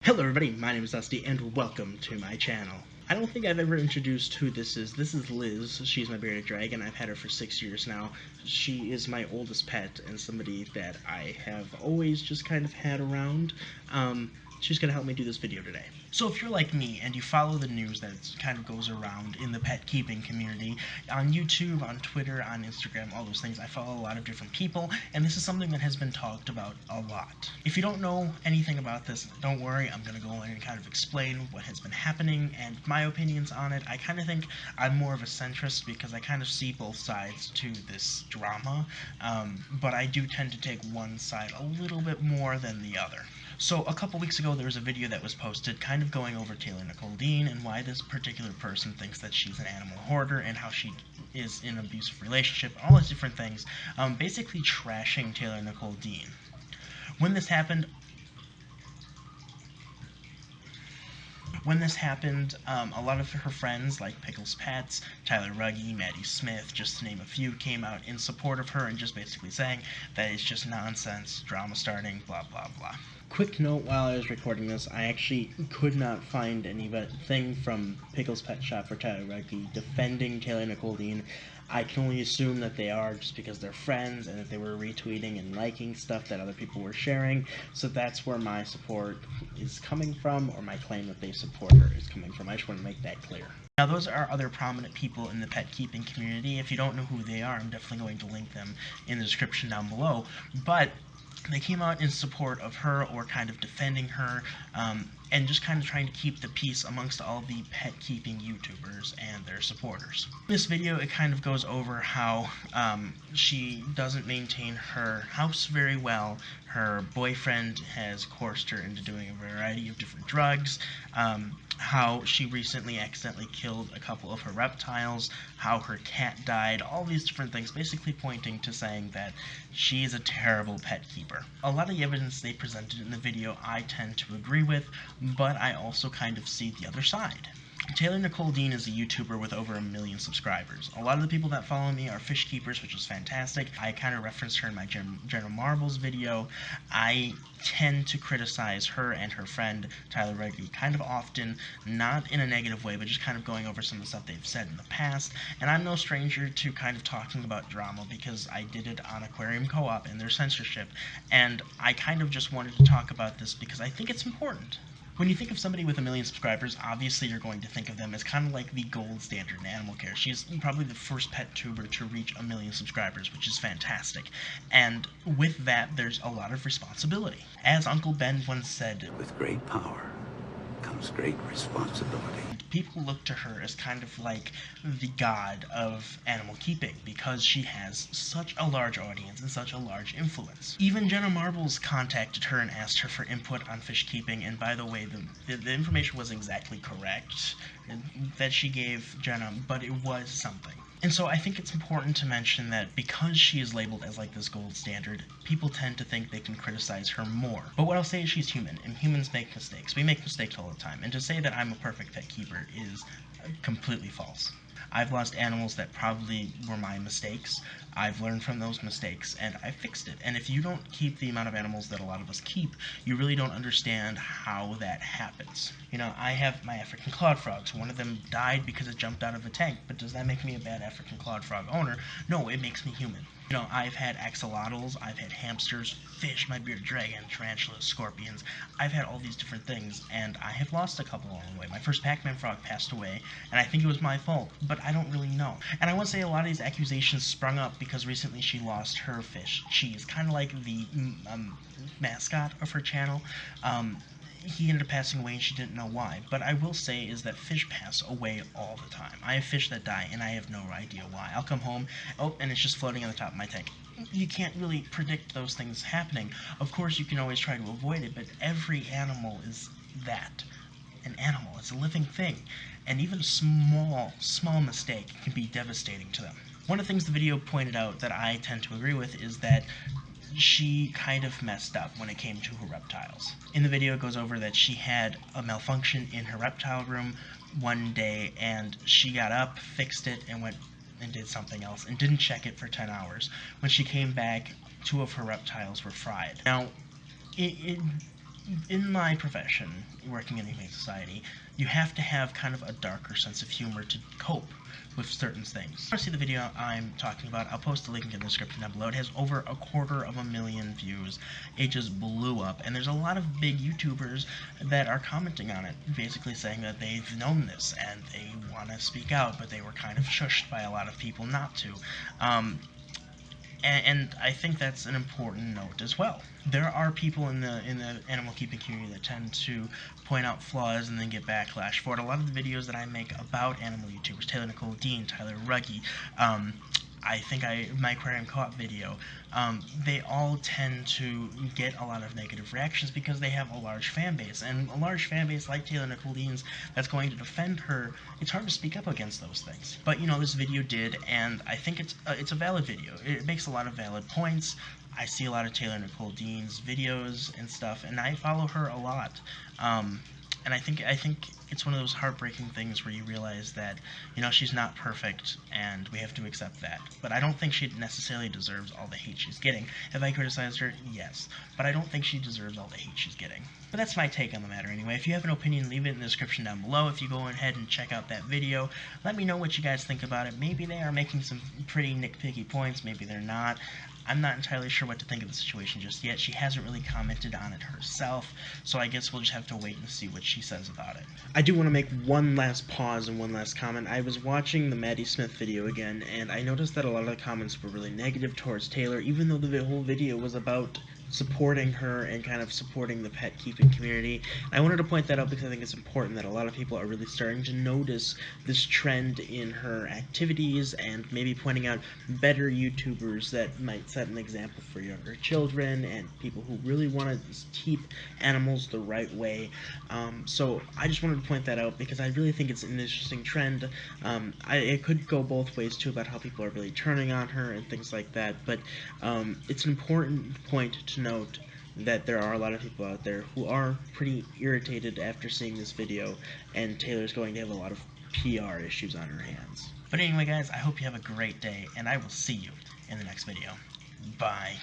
Hello everybody, my name is Dusty and welcome to my channel. I don't think I've ever introduced who this is. This is Liz. She's my bearded dragon. I've had her for 6 years now. She is my oldest pet and somebody that I have always just kind of had around. She's going to help me do this video today. So if you're like me and you follow the news that kind of goes around in the pet keeping community, on YouTube, on Twitter, on Instagram, all those things, I follow a lot of different people, and this is something that has been talked about a lot. If you don't know anything about this, don't worry, I'm going to go in and kind of explain what has been happening and my opinions on it. I kind of think I'm more of a centrist because I kind of see both sides to this drama, but I do tend to take one side a little bit more than the other. So a couple weeks ago there was a video that was posted kind of going over Nicole and why this particular person thinks that she's an animal hoarder and how she is in an abusive relationship, all these different things, basically trashing Nicole. When this happened, a lot of her friends, like Pickles Pets, Tyler Ruggie, Maddie Smith, just to name a few, came out in support of her and just basically saying that it's just nonsense, drama starting, blah blah blah. Quick note while I was recording this, I actually could not find anything from Pickles Pet Shop for Tyler Ruggie defending Nicole. I can only assume that they are just because they're friends and that they were retweeting and liking stuff that other people were sharing. So that's where my support is coming from, or my claim that they support her is coming from. I just want to make that clear. Now, those are other prominent people in the pet keeping community. If you don't know who they are, I'm definitely going to link them in the description down below. But they came out in support of her, or kind of defending her, and just kind of trying to keep the peace amongst all the pet keeping YouTubers and their supporters. In this video, it kind of goes over how she doesn't maintain her house very well. Her boyfriend has coerced her into doing a variety of different drugs, how she recently accidentally killed a couple of her reptiles, how her cat died, all these different things, basically pointing to saying that she is a terrible pet keeper. A lot of the evidence they presented in the video I tend to agree with, but I also kind of see the other side. Nicole is a YouTuber with over 1 million subscribers. A lot of the people that follow me are fish keepers, which is fantastic. I kind of referenced her in my General Marbles video. I tend to criticize her and her friend Tyler Ruggie kind of often, not in a negative way, but just kind of going over some of the stuff they've said in the past. And I'm no stranger to kind of talking about drama because I did it on Aquarium Co-op and their censorship, and I kind of just wanted to talk about this because I think it's important. When you think of somebody with 1 million subscribers, obviously you're going to think of them as kind of like the gold standard in animal care. She's probably the first pet tuber to reach 1 million subscribers, which is fantastic. And with that, there's a lot of responsibility. As Uncle Ben once said, "With great power comes great responsibility." People look to her as kind of like the god of animal keeping because she has such a large audience and such a large influence. Even Jenna Marbles contacted her and asked her for input on fish keeping, and by the way, the information wasn't exactly correct that she gave Jenna, but it was something. And so I think it's important to mention that because she is labeled as like this gold standard, people tend to think they can criticize her more. But what I'll say is she's human, and humans make mistakes. We make mistakes all the time, and to say that I'm a perfect pet keeper is completely false. I've lost animals that probably were my mistakes. I've learned from those mistakes, and I fixed it. And if you don't keep the amount of animals that a lot of us keep, you really don't understand how that happens. You know, I have my African clawed frogs. One of them died because it jumped out of a tank, but does that make me a bad African clawed frog owner? No, it makes me human. You know, I've had axolotls, I've had hamsters, fish, my bearded dragon, tarantulas, scorpions. I've had all these different things, and I have lost a couple along the way. My first Pac-Man frog passed away, and I think it was my fault, but I don't really know. And I want to say a lot of these accusations sprung up because recently she lost her fish. Cheese, kind of like the mascot of her channel. He ended up passing away and she didn't know why. But I will say is that fish pass away all the time. I have fish that die and I have no idea why. I'll come home, oh, and it's just floating on the top of my tank. You can't really predict those things happening. Of course, you can always try to avoid it, but every animal is that. An animal. It's a living thing. And even a small mistake can be devastating to them. One of the things the video pointed out that I tend to agree with is that she kind of messed up when it came to her reptiles. In the video, it goes over that she had a malfunction in her reptile room one day, and she got up, fixed it, and went and did something else, and didn't check it for 10 hours. When she came back, 2 of her reptiles were fried. Now, in my profession, working in a humane society, you have to have kind of a darker sense of humor to cope with certain things. If you want to see the video I'm talking about, I'll post a link in the description down below. It has over 250,000 views. It just blew up, and there's a lot of big YouTubers that are commenting on it, basically saying that they've known this and they want to speak out, but they were kind of shushed by a lot of people not to. And I think that's an important note as well. There are people in the animal keeping community that tend to point out flaws and then get backlash for it. A lot of the videos that I make about animal YouTubers, Taylor Nicole Dean, Tyler Ruggie, I think my aquarium co-op video, they all tend to get a lot of negative reactions because they have a large fan base, and a large fan base like Taylor Nicole Dean's that's going to defend her. It's hard to speak up against those things, but you know, this video did, and I think it's a valid video. It makes a lot of valid points. I see a lot of Taylor Nicole Dean's videos and stuff, and I follow her a lot. And I think it's one of those heartbreaking things where you realize that, you know, she's not perfect and we have to accept that. But I don't think she necessarily deserves all the hate she's getting. Have I criticized her? Yes. But I don't think she deserves all the hate she's getting. But that's my take on the matter anyway. If you have an opinion, leave it in the description down below. If you go ahead and check out that video, let me know what you guys think about it. Maybe they are making some pretty nitpicky points, maybe they're not. I'm not entirely sure what to think of the situation just yet. She hasn't really commented on it herself, so I guess we'll just have to wait and see what she says about it. I do want to make one last pause and one last comment. I was watching the Maddie Smith video again, and I noticed that a lot of the comments were really negative towards Taylor, even though the whole video was about supporting her and kind of supporting the pet keeping community. I wanted to point that out because I think it's important that a lot of people are really starting to notice this trend in her activities and maybe pointing out better YouTubers that might set an example for younger children and people who really want to keep animals the right way. So I just wanted to point that out because I really think it's an interesting trend. It could go both ways too about how people are really turning on her and things like that, but it's an important point to note that there are a lot of people out there who are pretty irritated after seeing this video, and Taylor's going to have a lot of PR issues on her hands. But anyway, guys, I hope you have a great day, and I will see you in the next video. Bye.